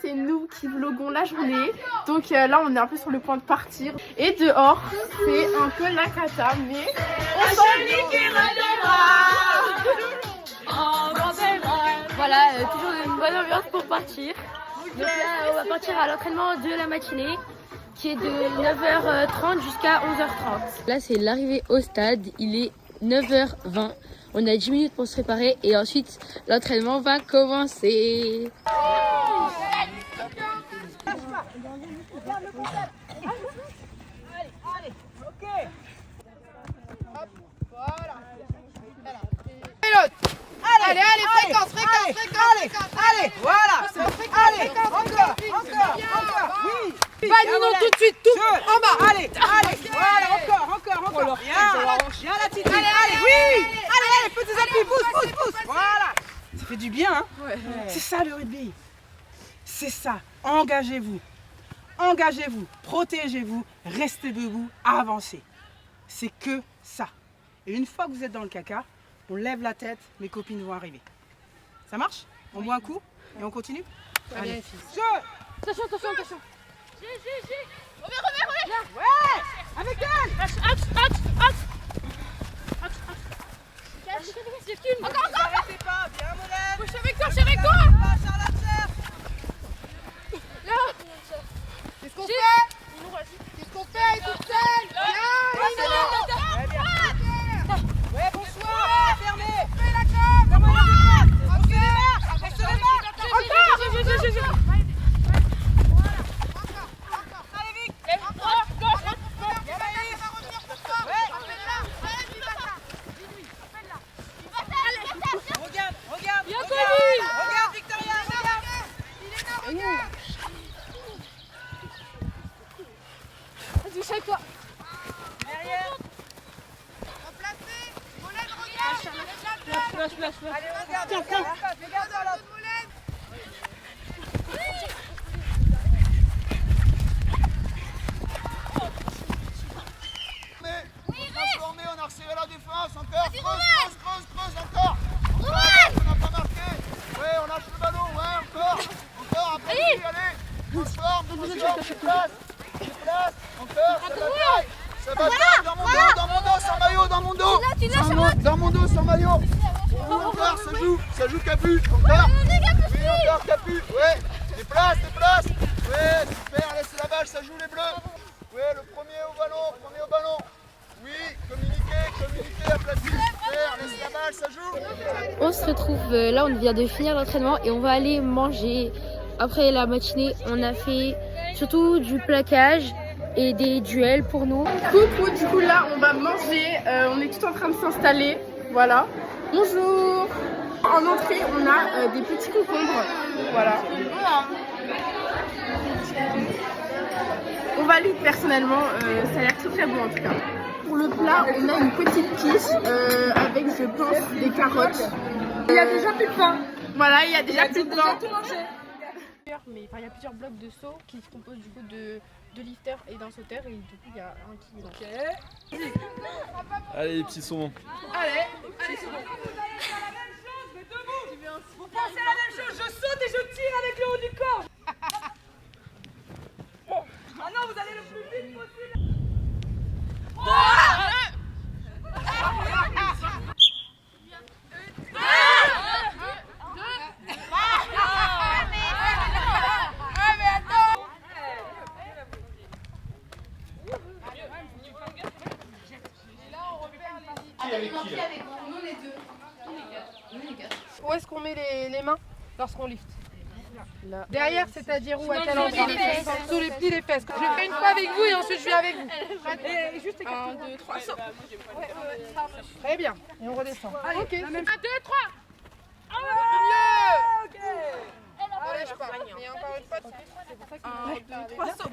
c'est nous qui vloguons la journée. Donc là, on est un peu sur le point de partir. Et dehors, c'est un peu la cata, mais on s'ennuie. Voilà, toujours une bonne ambiance pour partir. Donc là, on va partir à l'entraînement de la matinée qui est de 9h30 jusqu'à 11h30. Là, c'est l'arrivée au stade. Il est 9h20. On a 10 minutes pour se préparer et ensuite, l'entraînement va commencer. Allez, fréquence, allez, voilà, allez, encore, oui. Vanino tout de suite, tout en bas, allez, voilà, encore, bien la petite, allez, oui, allez, petits appuis, pousse, voilà. Ça fait du bien, hein. C'est ça le rugby, c'est ça, engagez-vous, protégez-vous, restez debout, avancez, c'est que ça. Et une fois que vous êtes dans le caca, on lève la tête, mes copines vont arriver. Ça marche? On boit un coup et on continue? Allez, attention. Remets. Ouais, avec elle. Encore. Arrêtez pas, bien Molène. Je suis avec toi. Là. Qu'est-ce qu'on fait? Toute seule. Bien. Ouais, bonsoir. Fermé. Regarde Victoria, regarde. Vas-y, chez toi. Derrière. Remplacé. Molène, regarde. Flash. Allez, regarde sur l'autre. Transformé, on a resserré la défense. Encore. Creuse, encore. On n'a pas marqué. Ouais, on lâche le ballon. Ouais, encore. Après, allez. Transforme. Déplace. Encore. Ça bataille. Dans mon dos, sans maillot. Dans mon dos, sans maillot. Encore, ça joue Capu. Encore. Oui, encore Capu. Ouais. Déplace. Ouais, super. Laisse la balle, ça joue les bleus. Ouais, le premier au ballon. Oui, communiquer, aplatir, super, laisse la balle, ça joue. On se retrouve là, on vient de finir l'entraînement et on va aller manger. Après la matinée, on a fait surtout du plaquage et des duels pour nous. Coucou, du coup là, on va manger. On est tout en train de s'installer. Voilà. Bonjour. En entrée, on a des petits concombres. Voilà. On valide personnellement, ça a l'air très bon en tout cas. Pour le plat, on a une petite quiche avec, je pense, des carottes. Il y a déjà plus de pain. Voilà, il y a déjà plus de pain. Mais il y a plusieurs blocs de sauts qui se composent du coup de lifter et d'un sauteur et du coup il y a un qui Allez les petits saumons. Allez, c'est bon. Vous pensez à la même chose, je saute et je tire avec le haut du corps. Ah non, vous allez le plus vite possible. Où est-ce qu'on met les mains lorsqu'on lift? Là. Derrière, c'est-à-dire où? À quel endroit? Sous les plis des fesses. Je le fais une fois avec vous et ensuite je viens avec vous. Et juste 1, 2, 3, saut. Très bien. Et on redescend. Allez, ok. 1, 2, 3. Mieux. On lâche pas. Et encore une fois. 1, 2, 3, saut.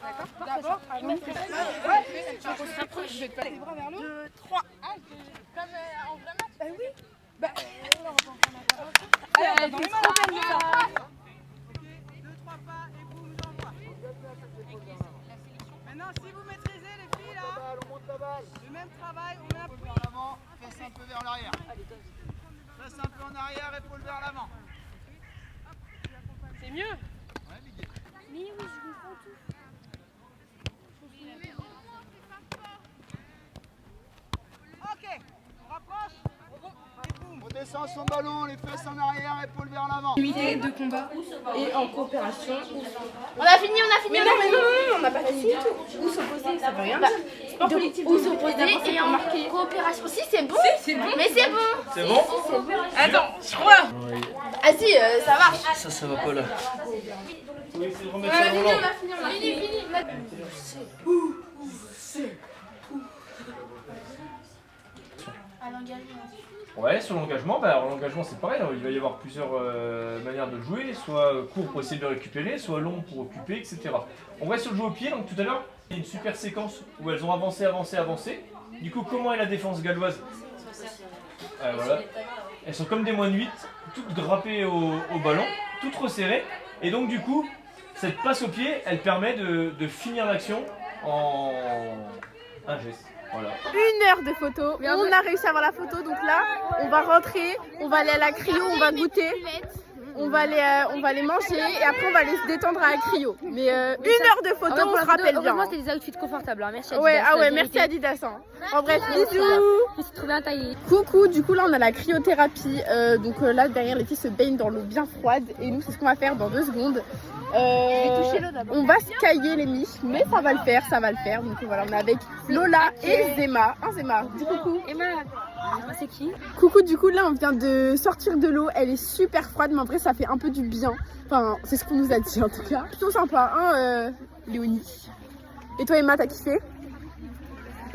D'accord. D'abord, on se rapproche. Je vais te passer les bras vers le haut. 2, 3. Comme en vrai match. Bah oui. Bah, allez, on va dans les mains. 2, 3 pas et vous nous envoie. Maintenant, si vous maîtrisez les filles là, le même travail, on appuie. Vers l'avant, fesse un peu vers l'arrière. Fesse un peu en arrière, épaule vers l'avant. C'est mieux. Ok, on rapproche. On descend son ballon, les fesses en arrière, épaules vers l'avant. De combat et en coopération. On a fini, Mais non, mais non, on n'a pas fini du tout. Ou s'opposer, ça veut rien dire. Sport collectif, Ou s'opposer et en coopération. Si, c'est bon. c'est bon. Mais c'est bon. C'est bon? Attends, je crois. Ah si, ça marche. Ça va pas là. Faut essayer de remettre On ça a au fini, volant. on a fini, on a fini. Ouais, sur l'engagement, bah, alors l'engagement c'est pareil, alors, il va y avoir plusieurs manières de jouer, soit court pour essayer de récupérer, soit long pour occuper, etc. On reste sur le jeu au pied, donc tout à l'heure, il y a une super séquence où elles ont avancé, avancé, avancé. Du coup, comment est la défense galloise? Voilà. Elles sont comme des moins de 8, toutes drapées au ballon, toutes resserrées. Et donc du coup, cette passe au pied, elle permet de finir l'action en un geste. Voilà. 1 heure de photo. On a réussi à avoir la photo. Donc là, on va rentrer, on va aller à la cryo, on va goûter. On va aller manger et après on va aller se détendre à la cryo. Mais 1 heure de photo, on se rappelle bien. Heureusement, c'était des outfits confortables. Hein. Merci Adidas. Ouais, ah ouais, la merci vérité. Adidas. Hein. En bref, Je bisous. me suis trouvé un taillé. Coucou, du coup là on a la cryothérapie. Donc là derrière les filles se baignent dans l'eau bien froide. Et nous c'est ce qu'on va faire dans 2 secondes. On va se cailler les miches, mais ça va le faire, ça va le faire. Donc voilà, on est avec Lola et Zema. Hein Zema, dis coucou. Emma, c'est qui? Coucou, du coup là on vient de sortir de l'eau, elle est super froide mais en vrai ça fait un peu du bien. Enfin c'est ce qu'on nous a dit en tout cas. Plutôt sympa, hein Léonie. Et toi Emma, t'as kiffé?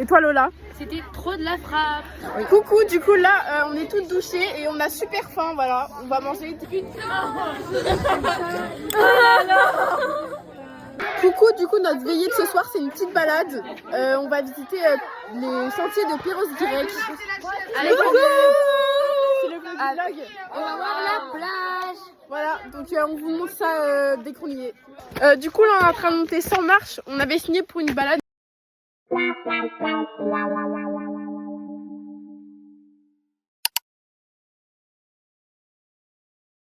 Et toi Lola? C'était trop de la frappe. Coucou, du coup là on est toutes douchées et on a super faim, voilà. On va manger. Coucou, du coup notre veillée de ce soir c'est une petite balade. On va visiter les sentiers de Perros-Guirec. Allez, C'est le vlog. on va voir la plage. Voilà, donc on vous montre ça dès qu'on y est. Du coup là on est en train de monter sans marche. On avait signé pour une balade.